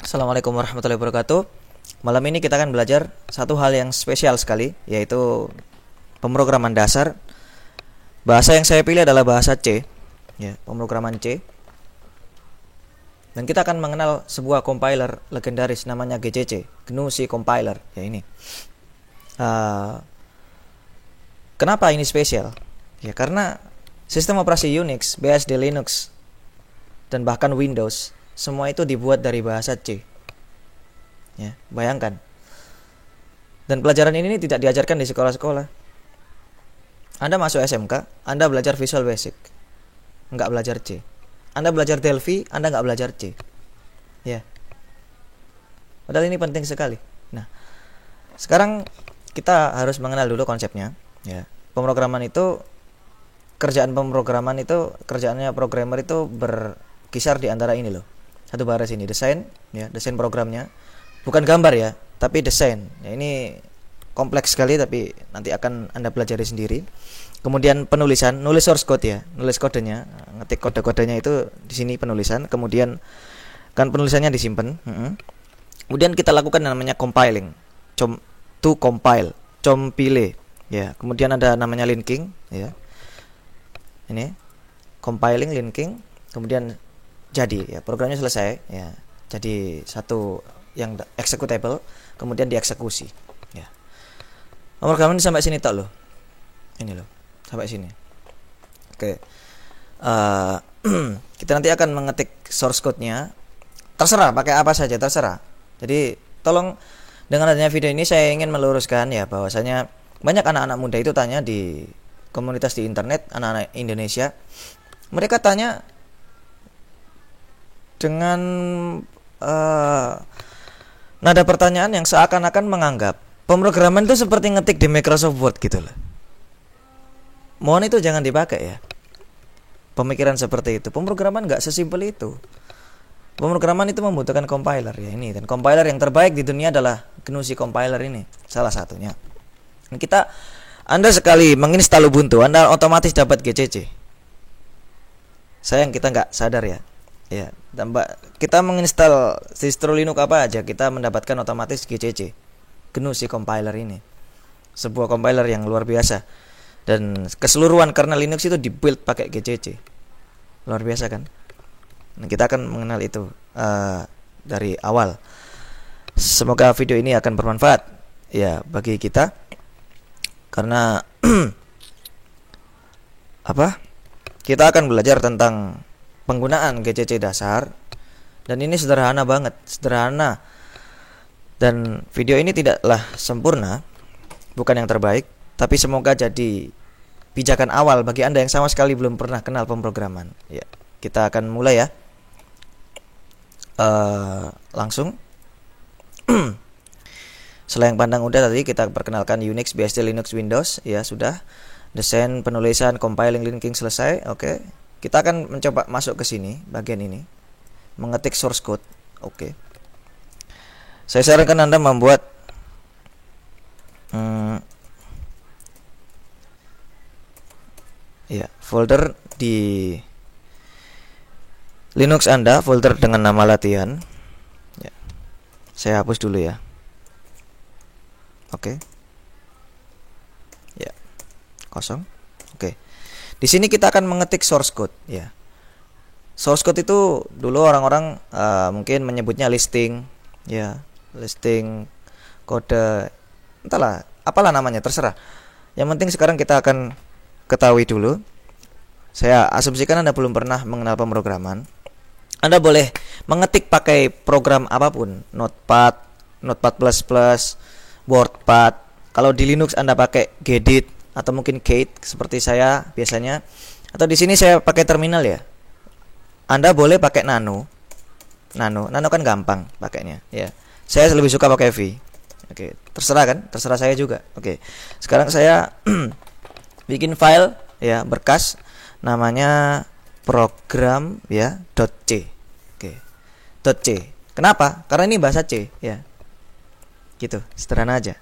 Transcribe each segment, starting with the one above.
Assalamualaikum warahmatullahi wabarakatuh. Malam ini kita akan belajar satu hal yang spesial sekali, yaitu pemrograman dasar. Bahasa yang saya pilih adalah bahasa C, ya, pemrograman C. Dan kita akan mengenal sebuah compiler legendaris namanya GCC, GNU C Compiler. Ya ini. Kenapa ini spesial? Ya karena sistem operasi Unix, BSD Linux, dan bahkan Windows semua itu dibuat dari bahasa C. Ya, bayangkan. Dan pelajaran ini tidak diajarkan di sekolah-sekolah. Anda masuk SMK, Anda belajar Visual Basic, nggak belajar C. Anda belajar Delphi, Anda nggak belajar C. Ya. Padahal ini penting sekali. Nah, sekarang kita harus mengenal dulu konsepnya. Ya, pemrograman itu, kerjaannya programmer itu berkisar di antara ini loh. Satu baris ini, desain programnya, bukan gambar ya, tapi desain. Ya, ini kompleks sekali, tapi nanti akan Anda pelajari sendiri. Kemudian penulisan, nulis source code ya, nulis kodenya, ngetik kode-kodenya itu di sini penulisan. Kemudian kan penulisannya disimpan. Kemudian kita lakukan namanya compiling, to compile, compile. Ya, kemudian ada namanya linking. Ya, ini compiling, linking, kemudian jadi ya programnya selesai ya, jadi satu yang executable, kemudian dieksekusi ya. Pemrograman sampai sini tok loh, ini loh sampai sini. Oke. Kita nanti akan mengetik source code-nya, terserah pakai apa saja, terserah. Jadi tolong, dengan adanya video ini saya ingin meluruskan ya, bahwasanya banyak anak-anak muda itu tanya di komunitas di internet, anak-anak Indonesia, mereka tanya dengan nada pertanyaan yang seakan-akan menganggap pemrograman itu seperti ngetik di Microsoft Word gitu loh. Mohon itu jangan dipakai ya, pemikiran seperti itu. Pemrograman nggak sesimpel itu. Pemrograman itu membutuhkan compiler ya ini, dan compiler yang terbaik di dunia adalah GNU C Compiler ini, salah satunya. Anda sekali menginstal Ubuntu, Anda otomatis dapat GCC. Sayang kita nggak sadar ya. Ya, kita menginstal distro Linux apa aja, kita mendapatkan otomatis GCC, GNU C Compiler ini. Sebuah compiler yang luar biasa. Dan keseluruhan kernel Linux itu dibuild pakai GCC. Luar biasa kan? Nah, kita akan mengenal itu dari awal. Semoga video ini akan bermanfaat ya bagi kita. Karena kita akan belajar tentang penggunaan GCC dasar, dan ini sederhana banget, sederhana. Dan video ini tidaklah sempurna, bukan yang terbaik, tapi semoga jadi pijakan awal bagi Anda yang sama sekali belum pernah kenal pemrograman. Ya, kita akan mulai ya. Langsung. Selain pandang udah tadi kita perkenalkan Unix, BSD, Linux, Windows, ya sudah. Desain, penulisan, compiling, linking selesai. Oke. Kita akan mencoba masuk ke sini, bagian ini, mengetik source code. Oke. Saya sarankan Anda membuat folder di Linux Anda, folder dengan nama latihan. Ya. Saya hapus dulu ya. Oke. Ya. Kosong. Oke. Di sini kita akan mengetik source code ya. Source code itu dulu orang-orang mungkin menyebutnya listing ya, listing kode, entahlah, apalah namanya, terserah. Yang penting sekarang kita akan ketahui dulu. Saya asumsikan Anda belum pernah mengenal pemrograman. Anda boleh mengetik pakai program apapun, Notepad, WordPad. Kalau di Linux Anda pakai Gedit atau mungkin Kate seperti saya biasanya, atau di sini saya pakai terminal ya. Anda boleh pakai Nano kan gampang pakainya ya. Saya lebih suka pakai V. Oke, terserah kan, terserah saya juga. Oke, sekarang saya bikin file ya, berkas, namanya program ya .c. Oke, .c. Kenapa? Karena ini bahasa C ya. Gitu, sederhana aja.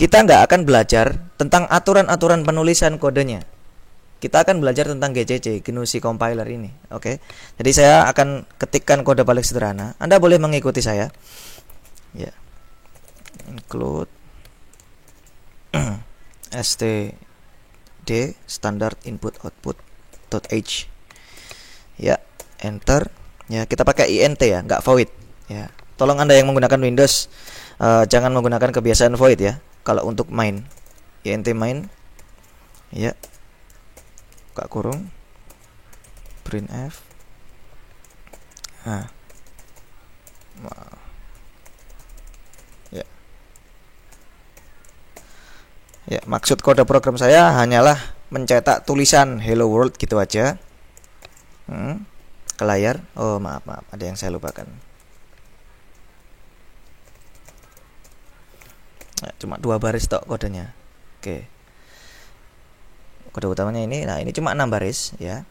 Kita nggak akan belajar tentang aturan-aturan penulisan kodenya. kita akan belajar tentang GCC, GNU C compiler ini. Oke. Jadi saya akan ketikkan kode balik sederhana. Anda boleh mengikuti saya. Ya. Include std standard input output .h. Ya, enter. Ya, kita pakai int ya, nggak void. Ya. Tolong Anda yang menggunakan Windows jangan menggunakan kebiasaan void ya. Kalau untuk main, int main. Ya. Buka kurung. Printf. Nah. Ya. Ya, maksud kode program saya hanyalah mencetak tulisan hello world gitu aja. Ke layar. Oh, maaf, ada yang saya lupakan. Nah, cuma 2 baris tok kodenya. Oke. Kode utamanya ini. Nah, ini cuma 6 baris ya.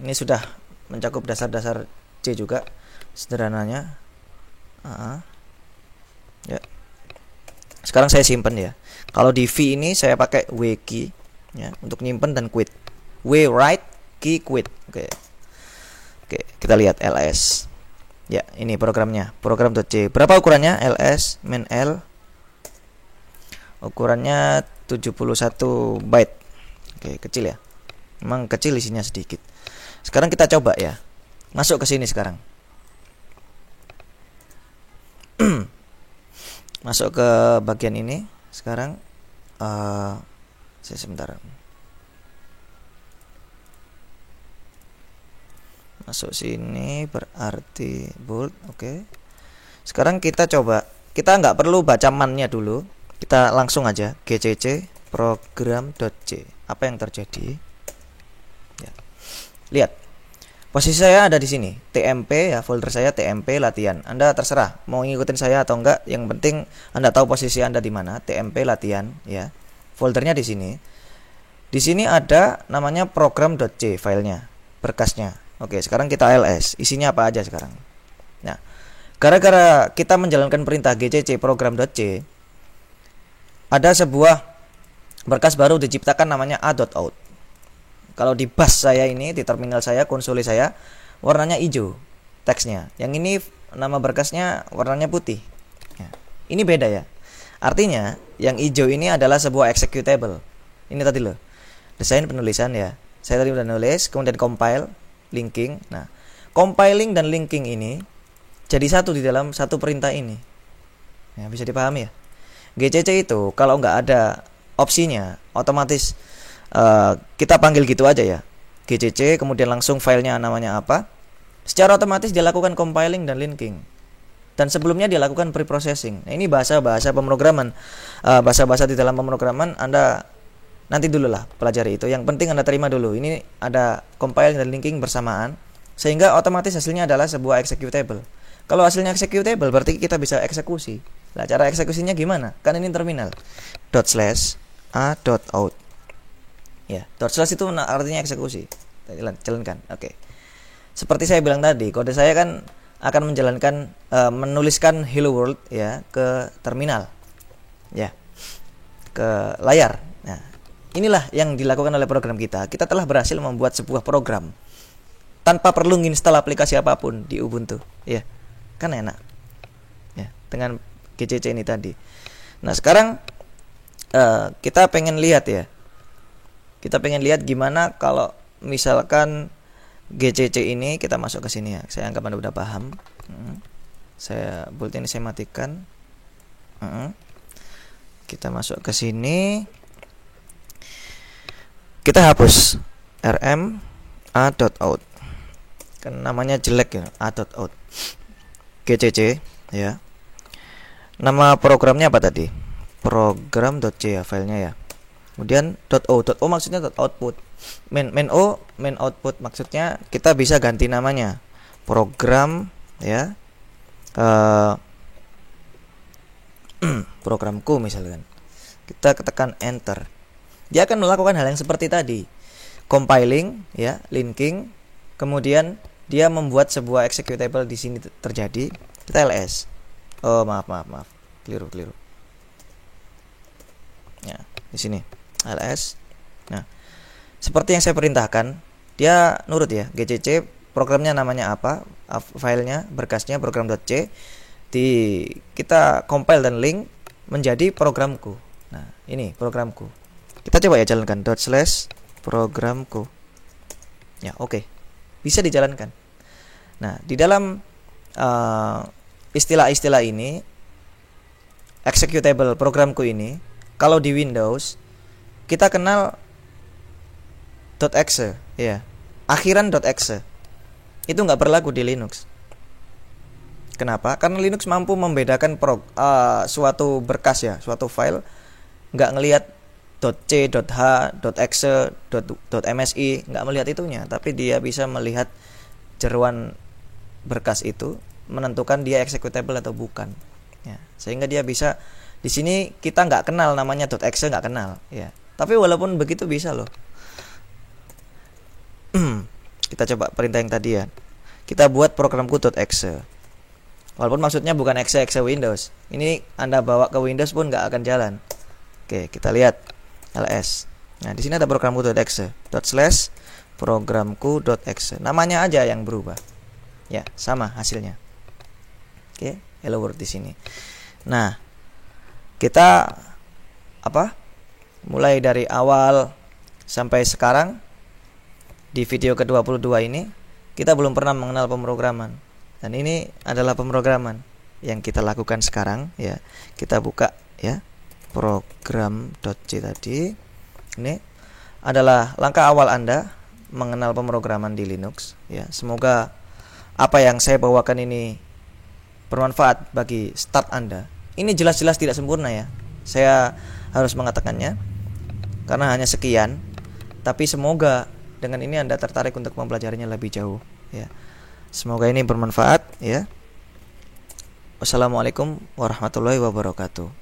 Ini sudah mencakup dasar-dasar C juga sederhananya. Ya. Sekarang saya simpen ya. Kalau di V ini saya pakai W key ya untuk nyimpen dan quit. W write, key quit. Oke. Oke, kita lihat ls. Ya, ini programnya. Program.c. Berapa ukurannya? ls main l. Ukurannya 71 byte. Oke, kecil ya. Memang kecil, isinya sedikit. Sekarang kita coba ya. Masuk ke sini sekarang. Masuk ke bagian ini sekarang. Sebentar. Masuk sini berarti bold. Oke. Sekarang kita coba. Kita nggak perlu baca man-nya dulu. Kita langsung aja gcc program.c. Apa yang terjadi? Ya. Lihat. Posisi saya ada di sini. TMP ya, folder saya TMP latihan. Anda terserah mau ngikutin saya atau enggak. Yang penting Anda tahu posisi Anda di mana. TMP latihan ya. Foldernya di sini. Di sini ada namanya program.c filenya, berkasnya. Oke, sekarang kita ls. Isinya apa aja sekarang? Nah, gara-gara kita menjalankan perintah gcc program.c, ada sebuah berkas baru diciptakan namanya a.out. Kalau di bus saya ini, di terminal saya, konsoli saya, warnanya hijau teksnya. Yang ini nama berkasnya warnanya putih. Ya. Ini beda ya. Artinya, yang hijau ini adalah sebuah executable. Ini tadi loh. Desain penulisan ya. Saya tadi udah nulis, kemudian compile, linking. Nah, compiling dan linking ini jadi satu di dalam satu perintah ini. Ya, bisa dipahami ya. GCC itu kalau nggak ada opsinya, otomatis kita panggil gitu aja ya. GCC, kemudian langsung filenya namanya apa. Secara otomatis dia lakukan compiling dan linking. Dan sebelumnya dia lakukan preprocessing. Nah, ini bahasa-bahasa pemrograman. Bahasa-bahasa di dalam pemrograman Anda nanti dulu lah pelajari itu. Yang penting Anda terima dulu. Ini ada compiling dan linking bersamaan, sehingga otomatis hasilnya adalah sebuah executable. Kalau hasilnya executable berarti kita bisa eksekusi. Nah, cara eksekusinya gimana? Kan ini terminal. ./a.out. Ya, ./ itu artinya eksekusi. Jalankan. Oke. Seperti saya bilang tadi, kode saya kan akan menjalankan menuliskan hello world ya ke terminal. Ya. Ke layar. Nah, inilah yang dilakukan oleh program kita. Kita telah berhasil membuat sebuah program tanpa perlu menginstal aplikasi apapun di Ubuntu. Ya. Kan enak. Ya, dengan GCC ini tadi. Nah, sekarang kita pengen lihat ya. Kita pengen lihat gimana kalau misalkan GCC ini kita masuk ke sini ya. Saya anggap Anda udah paham. Saya bold ini saya matikan. Kita masuk ke sini. Kita hapus rm a.out. Kan namanya jelek ya, a.out. GCC ya. Nama programnya apa tadi? Program.c ya filenya ya. Kemudian .o maksudnya .output. Main output maksudnya kita bisa ganti namanya. Program ya. Programku misalkan. Kita ketekan enter. Dia akan melakukan hal yang seperti tadi. Compiling ya, linking, kemudian dia membuat sebuah executable di sini terjadi. Kita ls. Oh, maaf. Keliru. Ya, di sini. ls. Nah, seperti yang saya perintahkan, dia nurut ya. GCC programnya namanya apa, filenya, berkasnya program.c, kita compile dan link menjadi programku. Nah, ini programku. Kita coba ya jalankan /programku. Ya, oke. Bisa dijalankan. Nah, di dalam istilah-istilah ini, executable programku ini, kalau di Windows kita kenal .exe ya, akhiran .exe. Itu nggak berlaku di Linux. Kenapa? Karena Linux mampu membedakan suatu berkas ya, suatu file, nggak ngelihat .c, .h, .exe, .msi, nggak melihat itunya, tapi dia bisa melihat jeruan berkas itu, menentukan dia executable atau bukan. Ya, sehingga dia bisa, di sini kita nggak kenal namanya .exe, nggak kenal ya. Tapi walaupun begitu bisa loh. Kita coba perintah yang tadi ya. Kita buat programku .exe. Walaupun maksudnya bukan exe Windows. Ini Anda bawa ke Windows pun nggak akan jalan. Oke, kita lihat ls. Nah, di sini ada programku .exe. /programku.exe. Namanya aja yang berubah. Ya, sama hasilnya. Oke, hello world di sini. Nah, kita mulai dari awal sampai sekarang di video ke-22 ini kita belum pernah mengenal pemrograman. Dan ini adalah pemrograman yang kita lakukan sekarang ya. Kita buka ya program.c tadi. Ini adalah langkah awal Anda mengenal pemrograman di Linux ya. Semoga apa yang saya bawakan ini bermanfaat bagi start Anda. Ini jelas-jelas tidak sempurna ya. Saya harus mengatakannya karena hanya sekian, tapi semoga dengan ini Anda tertarik untuk mempelajarinya lebih jauh ya. Semoga ini bermanfaat ya. Wassalamualaikum warahmatullahi wabarakatuh.